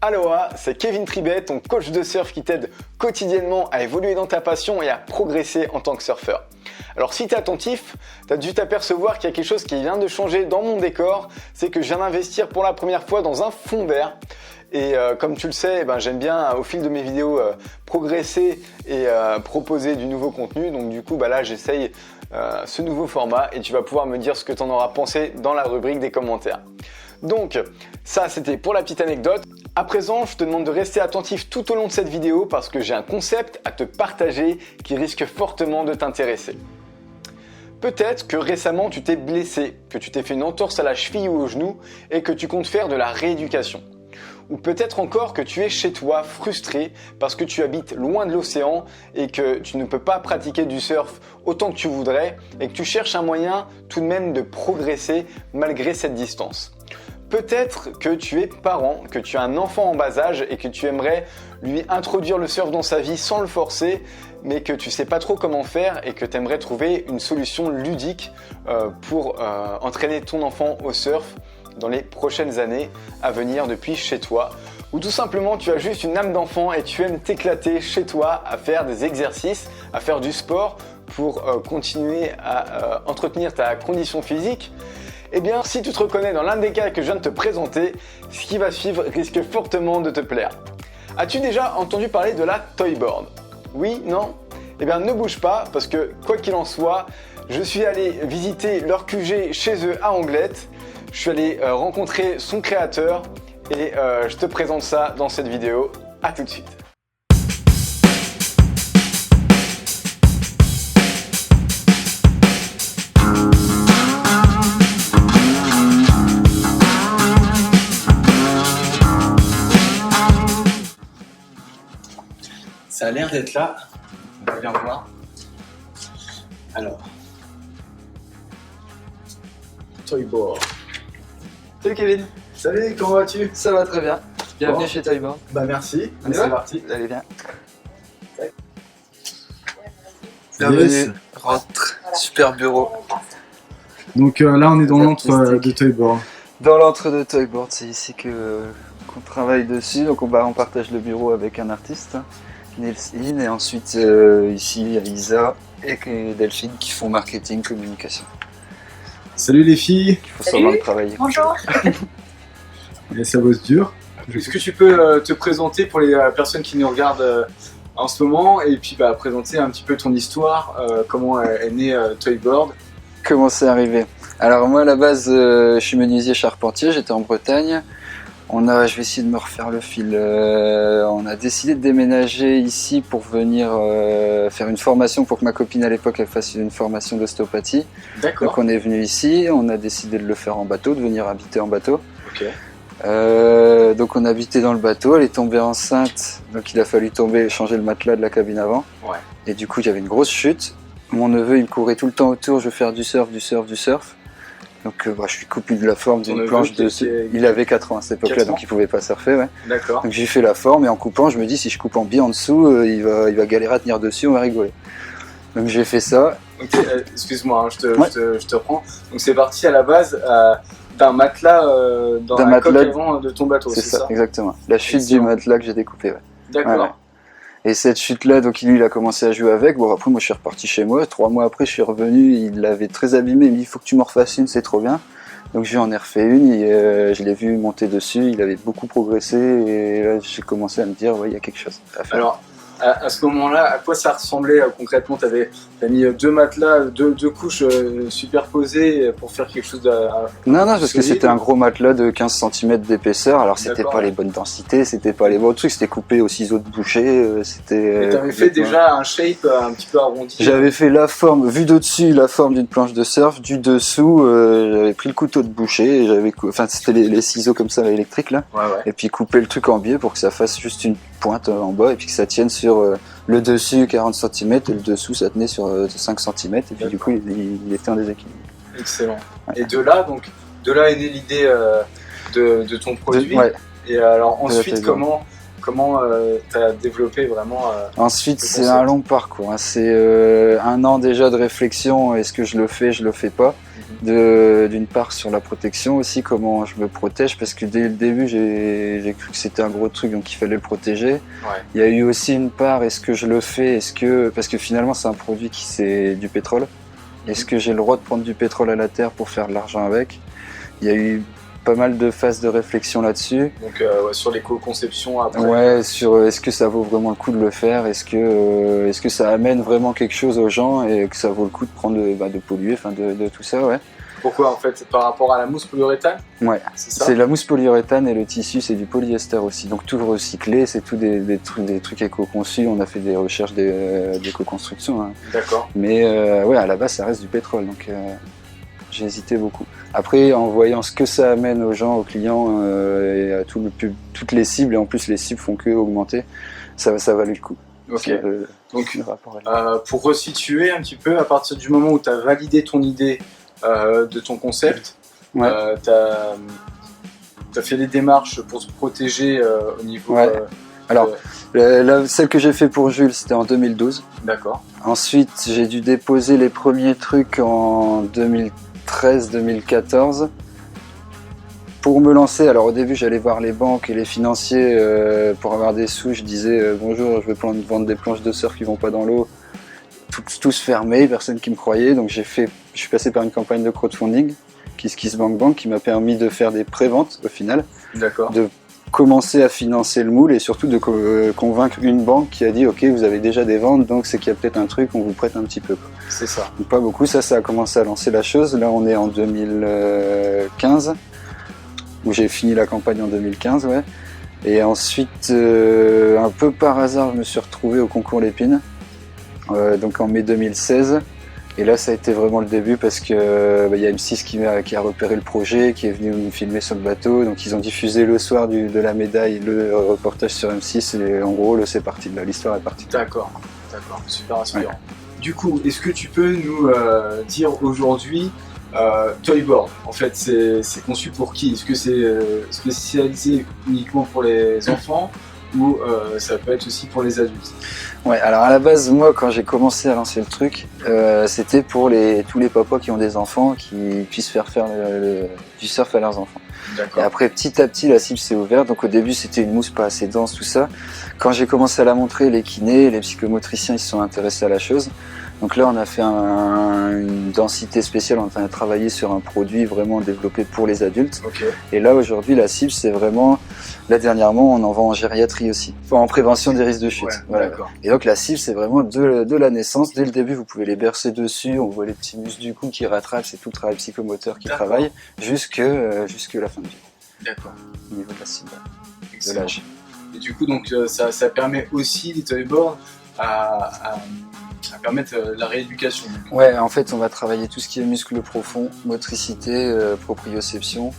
Aloha, c'est Kevin Tribet, ton coach de surf qui t'aide quotidiennement à évoluer dans ta passion et à progresser en tant que surfeur. Alors si tu es attentif, tu as dû t'apercevoir qu'il y a quelque chose qui vient de changer dans mon décor, c'est que je viens d'investir pour la première fois dans un fond vert. Et comme tu le sais, j'aime bien au fil de mes vidéos progresser et proposer du nouveau contenu. Donc du coup là j'essaye ce nouveau format et tu vas pouvoir me dire ce que tu en auras pensé dans la rubrique des commentaires. Donc ça c'était pour la petite anecdote. À présent, je te demande de rester attentif tout au long de cette vidéo parce que j'ai un concept à te partager qui risque fortement de t'intéresser. Peut-être que récemment tu t'es blessé, que tu t'es fait une entorse à la cheville ou au genou et que tu comptes faire de la rééducation. Ou peut-être encore que tu es chez toi frustré parce que tu habites loin de l'océan et que tu ne peux pas pratiquer du surf autant que tu voudrais et que tu cherches un moyen tout de même de progresser malgré cette distance. Peut-être que tu es parent, que tu as un enfant en bas âge et que tu aimerais lui introduire le surf dans sa vie sans le forcer, mais que tu ne sais pas trop comment faire et que tu aimerais trouver une solution ludique pour entraîner ton enfant au surf dans les prochaines années à venir depuis chez toi. Ou tout simplement tu as juste une âme d'enfant et tu aimes t'éclater chez toi à faire des exercices, à faire du sport pour continuer à entretenir ta condition physique. Eh bien, si tu te reconnais dans l'un des cas que je viens de te présenter, ce qui va suivre risque fortement de te plaire. As-tu déjà entendu parler de la Toyboard? Oui? Non? Eh bien, ne bouge pas parce que, quoi qu'il en soit, je suis allé visiter leur QG chez eux à Anglette. Je suis allé rencontrer son créateur et je te présente ça dans cette vidéo. À tout de suite. Ça a l'air d'être là, on va bien voir. Alors, Toyboard. Salut Kevin. Salut, comment vas-tu? Ça va très bien. Bienvenue Bon. chez Toyboard. Merci, On y c'est va parti. Vous allez bien? Bienvenue. Rentre. Super bureau. Donc là on est dans l'antre Artistique. de Toyboard. Dans l'entre de Toyboard, c'est ici qu'on travaille dessus. Donc on partage le bureau avec un artiste, Nils, et ensuite ici il y a Isa et Delphine qui font marketing, communication. Salut les filles. Il faut sûrement travailler. Bonjour. Et ça bosse dur. Est-ce que tu peux te présenter pour les personnes qui nous regardent en ce moment et puis présenter un petit peu ton histoire, comment est né Toyboard? Comment c'est arrivé? Alors moi à la base je suis menuisier charpentier, j'étais en Bretagne. Je vais essayer de me refaire le fil. On a décidé de déménager ici pour venir faire une formation pour que ma copine à l'époque elle fasse une formation d'ostéopathie. D'accord. Donc on est venu ici, on a décidé de le faire en bateau, de venir habiter en bateau. Ok. Donc on habitait dans le bateau, elle est tombée enceinte, donc il a fallu changer le matelas de la cabine avant. Ouais. Et du coup il y avait une grosse chute. Mon neveu il me courait tout le temps autour, je veux faire du surf. Donc je lui coupe de la forme d'une planche dessus. Il avait 4 ans à cette époque-là, donc il pouvait pas surfer. Ouais. D'accord. Donc j'ai fait la forme et en coupant, je me dis si je coupe en biais en dessous, il va galérer à tenir dessus, on va rigoler. Donc j'ai fait ça. Ok, excuse-moi, hein, je te reprends. Donc c'est parti à la base d'un matelas dans la coque avant de ton bateau, C'est c'est ça? Exactement. La chute du matelas que j'ai découpé. Ouais. D'accord. Ouais. Et cette chute-là, donc lui, il a commencé à jouer avec. Bon, après, moi, je suis reparti chez moi. 3 mois après, je suis revenu. Il l'avait très abîmé. Il me dit, il faut que tu m'en refasses une, c'est trop bien. Donc, je lui en ai refait une. Et, je l'ai vu monter dessus. Il avait beaucoup progressé. Et là, j'ai commencé à me dire, ouais, il y a quelque chose à faire. Alors, à ce moment-là, à quoi ça ressemblait concrètement? T'as mis 2 matelas, deux couches superposées pour faire quelque chose de... Non, parce que solide. c'était un gros matelas de 15 cm d'épaisseur. Alors, c'était D'accord. pas les bonnes densités, c'était pas les bons trucs. C'était coupé au ciseau de boucher. Mais t'avais fait déjà un shape un petit peu arrondi. J'avais fait la forme, vu d'au-dessus, la forme d'une planche de surf. Du dessous, j'avais pris le couteau de boucher. Et c'était les ciseaux comme ça, électriques là. Ouais. Et puis couper le truc en biais pour que ça fasse juste une pointe en bas et puis que ça tienne sur le dessus 40 cm et le dessous ça tenait sur 5 cm et puis du coup il était en déséquilibre. Excellent. Ouais. Et de là est née l'idée de ton produit. Ouais. Et alors ensuite Toyboard. comment tu as développé vraiment Ensuite, le c'est concept. un long parcours. Hein. C'est un an déjà de réflexion. Est-ce que je le fais pas. D'une part sur la protection aussi, comment je me protège, parce que dès le début, j'ai cru que c'était un gros truc, donc il fallait le protéger. Ouais. Il y a eu aussi une part, est-ce que je le fais, parce que finalement, c'est un produit qui c'est du pétrole. Est-ce que j'ai le droit de prendre du pétrole à la terre pour faire de l'argent avec? Il y a eu pas mal de phases de réflexion là-dessus. Donc sur l'éco-conception après. Ouais, sur est-ce que ça vaut vraiment le coup de le faire, est-ce que ça amène vraiment quelque chose aux gens et que ça vaut le coup de prendre de polluer, enfin de tout ça, ouais. Pourquoi en fait? Par rapport à la mousse polyuréthane? Ouais, C'est ça? c'est la mousse polyuréthane et le tissu c'est du polyester aussi, donc tout recyclé, c'est tout des trucs éco-conçus, on a fait des recherches d'éco-construction, hein. D'accord. Mais ouais, à la base ça reste du pétrole, donc j'ai hésité beaucoup. Après, en voyant ce que ça amène aux gens, aux clients et à toutes les cibles, et en plus les cibles font que augmenter, ça valait le coup. Ok. Donc Le rapport est- pour resituer un petit peu, à partir du moment où tu as validé ton idée de ton concept, Ouais. tu as fait des démarches pour se protéger au niveau... Ouais. Alors, celle que j'ai fait pour Jules, c'était en 2012. D'accord. Ensuite, j'ai dû déposer les premiers trucs en 2013-2014 pour me lancer. Alors au début, j'allais voir les banques et les financiers pour avoir des sous. Je disais bonjour, je veux vendre des planches de surf qui vont pas dans l'eau. Tous fermés, personne qui me croyait. Donc je suis passé par une campagne de crowdfunding, KissKissBankBank, qui m'a permis de faire des préventes au final, D'accord. de commencer à financer le moule et surtout de convaincre une banque qui a dit ok, vous avez déjà des ventes, donc c'est qu'il y a peut-être un truc, on vous prête un petit peu. C'est ça. Donc, pas beaucoup, ça a commencé à lancer la chose. Là on est en 2015, où j'ai fini la campagne en 2015, ouais. Et ensuite, un peu par hasard, je me suis retrouvé au concours Lépine, donc en mai 2016. Et là, ça a été vraiment le début parce que y a M6 qui a repéré le projet, qui est venu me filmer sur le bateau. Donc ils ont diffusé le soir de la médaille le reportage sur M6 et en gros, c'est parti. Là, l'histoire est partie. D'accord. D'accord. Super inspirant. Ouais. Du coup, est-ce que tu peux nous dire aujourd'hui Toyboard, en fait, c'est conçu pour qui? Est-ce que c'est spécialisé uniquement pour les enfants ou ça peut être aussi pour les adultes? Ouais, alors à la base, moi, quand j'ai commencé à lancer le truc, c'était pour tous les papas qui ont des enfants, qui puissent faire du surf à leurs enfants. D'accord. Et après, petit à petit, la cible s'est ouverte. Donc au début, c'était une mousse pas assez dense, tout ça. Quand j'ai commencé à la montrer, les kinés, les psychomotriciens, ils se sont intéressés à la chose. Donc là, on a fait une densité spéciale, on a travaillé sur un produit vraiment développé pour les adultes. Ok. Et là, aujourd'hui, la cible, c'est vraiment... Là, dernièrement, on en vend en gériatrie aussi, enfin, en prévention des risques de chute. Ouais, voilà. d'accord. Et donc, la cible, c'est vraiment de la naissance. Dès le début, vous pouvez les bercer dessus, on voit les petits muscles du cou qui rattrapent, c'est tout le travail psychomoteur qui travaille jusque la fin de vie, D'accord. au niveau de la cible, de Excellent. l'âge. Et du coup, donc, ça permet aussi, les Toyboard, à permettre la rééducation. Ouais, en fait, on va travailler tout ce qui est muscles profonds, motricité, proprioception,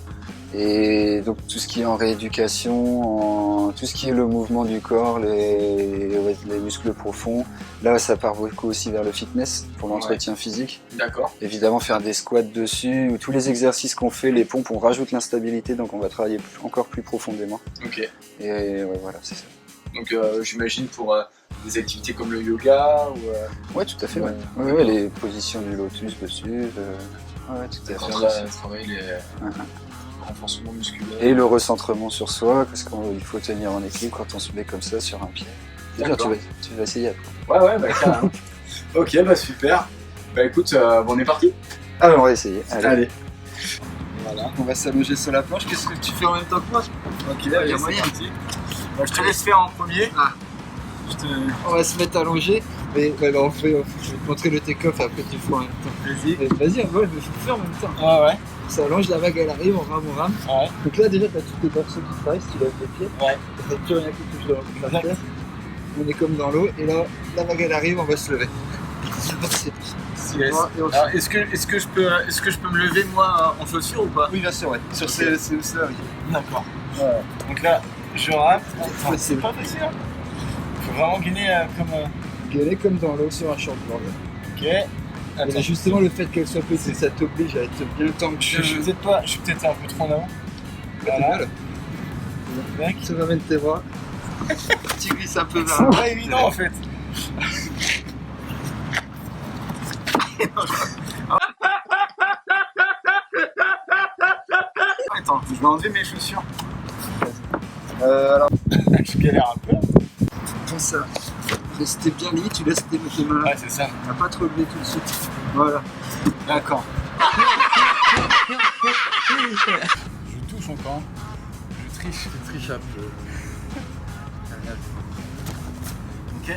et donc tout ce qui est en rééducation, tout ce qui est le mouvement du corps, les muscles profonds. Là, ça part beaucoup aussi vers le fitness, pour l'entretien physique. D'accord. Évidemment, faire des squats dessus, ou tous les exercices qu'on fait, les pompes, on rajoute l'instabilité, donc on va travailler encore plus profondément. Ok. Et ouais, voilà, c'est ça. Donc, j'imagine pour des activités comme le yoga ou... Ouais, tout à fait, ouais. Ouais, les positions du lotus dessus, ouais, tout à fait. Travailler les renforcements musculaires. Et le recentrement sur soi, parce qu'il faut tenir en équilibre quand on se met comme ça sur un pied. D'accord. Tu vas essayer après. Ouais, bah carrément. Ok, bah super. Bah écoute, on est parti. Ah, on va essayer. Allez. Voilà, on va s'allonger sur la planche. Qu'est-ce que tu fais en même temps que moi? Ok, il y a moyen. Bah, je te laisse faire en premier. Ah. On va se mettre allongé. Mais ouais, bah, je vais te montrer le take-off et après tu le feras en même temps. Vas-y. Vas-y, ouais, mais faut le faire en même temps. Ah ouais. On s'allonge, la vague elle arrive, on rame. Ouais. Donc là déjà t'as tous tes berceaux qui travaillent si tu lèves les pieds. Ouais. T'as plus rien qui touche dans la terre. On est comme dans l'eau et là la vague elle arrive, on va se lever. C'est parti. Yes. Alors, est-ce que je peux me lever moi en chaussures ou pas? Oui bien sûr, ouais. Sur cela oui. D'accord. Ouais. Donc là, je rate. C'est pas facile. Hein. Faut vraiment gainer gainer comme dans l'eau sur un shortboard. Ok. Et justement le fait qu'elle soit petite, ça t'oblige à être bien tendu. Je suis peut-être un peu trop en avant. Voilà. Mec. Tu ramènes tes bras. Tu glisses un peu vers C'est le pas évident en fait. Attends, je vais enlever mes chaussures. Alors, Je galère un peu. comme ça. Restez bien lié, tu laisses tes mains là. Ouais, c'est ça. On va pas te relever tout de suite. Voilà. D'accord. Je touche encore. Je triche. Je triche un peu. Ok.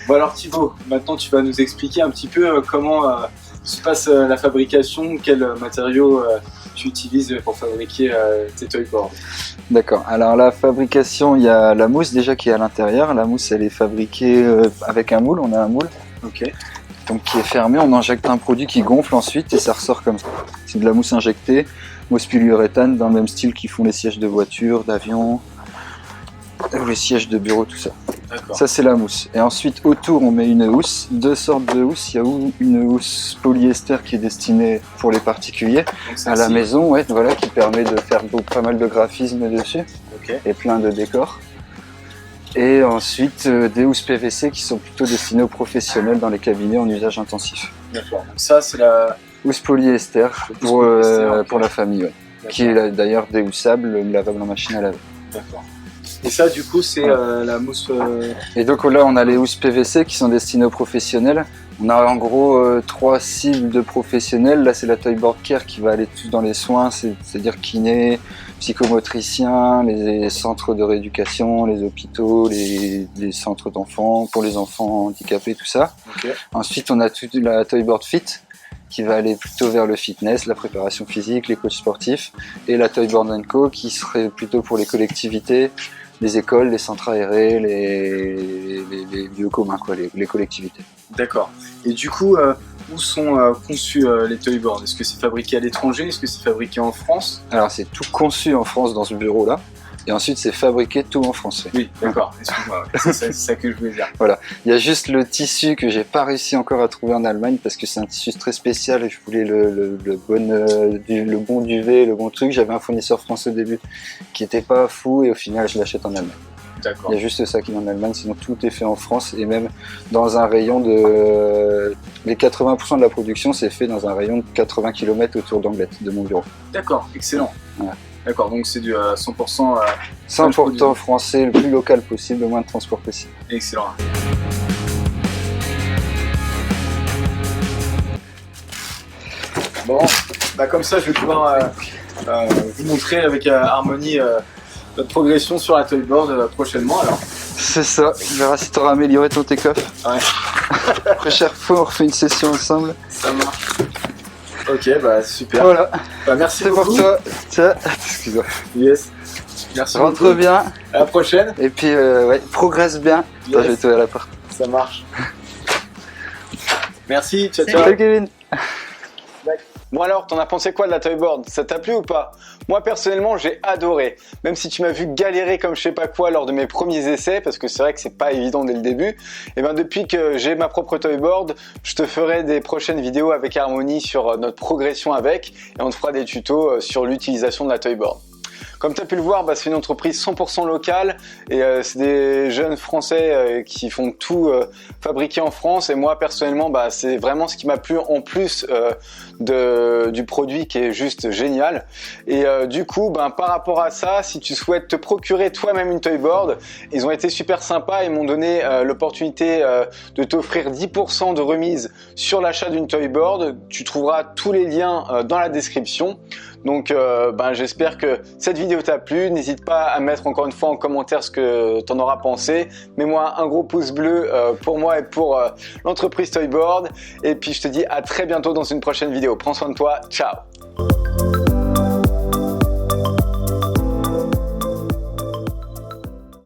Bon alors Thibaut, maintenant tu vas nous expliquer un petit peu comment se passe la fabrication, quels matériaux tu utilises pour fabriquer tes toyboards. D'accord. Alors la fabrication, il y a la mousse déjà qui est à l'intérieur. La mousse, elle est fabriquée avec un moule. On a un moule. Ok. Donc qui est fermé. On injecte un produit qui gonfle ensuite et ça ressort comme ça. C'est de la mousse injectée, mousse polyuréthane dans le même style qu'ils font les sièges de voiture, d'avion, les sièges de bureau, tout ça. D'accord. Ça c'est la mousse. Et ensuite autour on met une housse, deux sortes de housses. Il y a une housse polyester qui est destinée pour les particuliers Donc, à la maison, ouais, voilà, qui permet de faire pas mal de graphismes dessus Ok. et plein de décors. Et ensuite des housses PVC qui sont plutôt destinées aux professionnels dans les cabinets en usage intensif. D'accord. Donc ça c'est la. Housse polyester pour, polyester, ok. pour la famille, ouais. Qui est d'ailleurs déhoussable, lavable en machine à laver. D'accord. Et ça du coup c'est la mousse. Et donc là on a les housses PVC qui sont destinées aux professionnels. On a en gros trois cibles de professionnels. Là c'est la Toyboard Care qui va aller tout dans les soins, c'est-à-dire kiné, psychomotricien, les centres de rééducation, les hôpitaux, les centres d'enfants, pour les enfants handicapés, tout ça. Ok. Ensuite on a toute la Toyboard Fit qui va aller plutôt vers le fitness, la préparation physique, les coachs sportifs, et la Toyboard & Co qui serait plutôt pour les collectivités, les écoles, les centres aérés, les lieux communs, quoi, les collectivités. D'accord. Et du coup, où sont conçus les toyboards? Est-ce que c'est fabriqué à l'étranger? Est-ce que c'est fabriqué en France? Alors c'est tout conçu en France dans ce bureau-là, et ensuite c'est fabriqué tout en France. Ouais. Oui, d'accord. Excuse-moi. Ouais. C'est ça que je voulais dire. Il y a juste le tissu que j'ai pas réussi encore à trouver en Allemagne parce que c'est un tissu très spécial et je voulais le bon duvet, le bon truc. J'avais un fournisseur français au début qui était pas fou et au final je l'achète en Allemagne. D'accord. Il y a juste ça qui est en Allemagne, sinon tout est fait en France et même dans un rayon de... Les 80% de la production c'est fait dans un rayon de 80 km autour d'Anglette, de mon bureau. D'accord, excellent. Voilà. D'accord, donc c'est du 100% 100% français, le plus local possible, le moins de transport possible. excellent. Bon, bah comme ça je vais pouvoir vous montrer avec Harmonie notre progression sur la toyboard prochainement alors. C'est ça, tu verras si tu auras amélioré ton take-off. Ouais. Après chaque fois on refait une session ensemble. Ça marche. Ok, bah super. Voilà, Bah, merci c'est pour beaucoup. toi. Tiens, excuse-moi. Yes. Merci Rentre beaucoup. bien À la prochaine. et puis ouais, progresse bien. Attends, Yes. je vais te à la porte. Ça marche. Merci, ciao ciao. Salut Kevin. Bon alors, t'en as pensé quoi de la Toyboard? Ça t'a plu ou pas? Moi personnellement, j'ai adoré. Même si tu m'as vu galérer comme je sais pas quoi lors de mes premiers essais, parce que c'est vrai que c'est pas évident dès le début, et ben depuis que j'ai ma propre Toyboard, je te ferai des prochaines vidéos avec Harmonie sur notre progression avec, et on te fera des tutos sur l'utilisation de la Toyboard. Comme tu as pu le voir, c'est une entreprise 100% locale et c'est des jeunes Français qui font tout fabriquer en France. Et moi, personnellement, c'est vraiment ce qui m'a plu en plus du produit qui est juste génial. Et du coup, par rapport à ça, si tu souhaites te procurer toi-même une Toyboard, ils ont été super sympas. Ils m'ont donné l'opportunité de t'offrir 10% de remise sur l'achat d'une Toyboard. Tu trouveras tous les liens dans la description. Donc j'espère que cette vidéo t'a plu. N'hésite pas à mettre encore une fois en commentaire ce que tu en auras pensé. Mets-moi un gros pouce bleu pour moi et pour l'entreprise Toyboard. Et puis je te dis à très bientôt dans une prochaine vidéo. Prends soin de toi, ciao.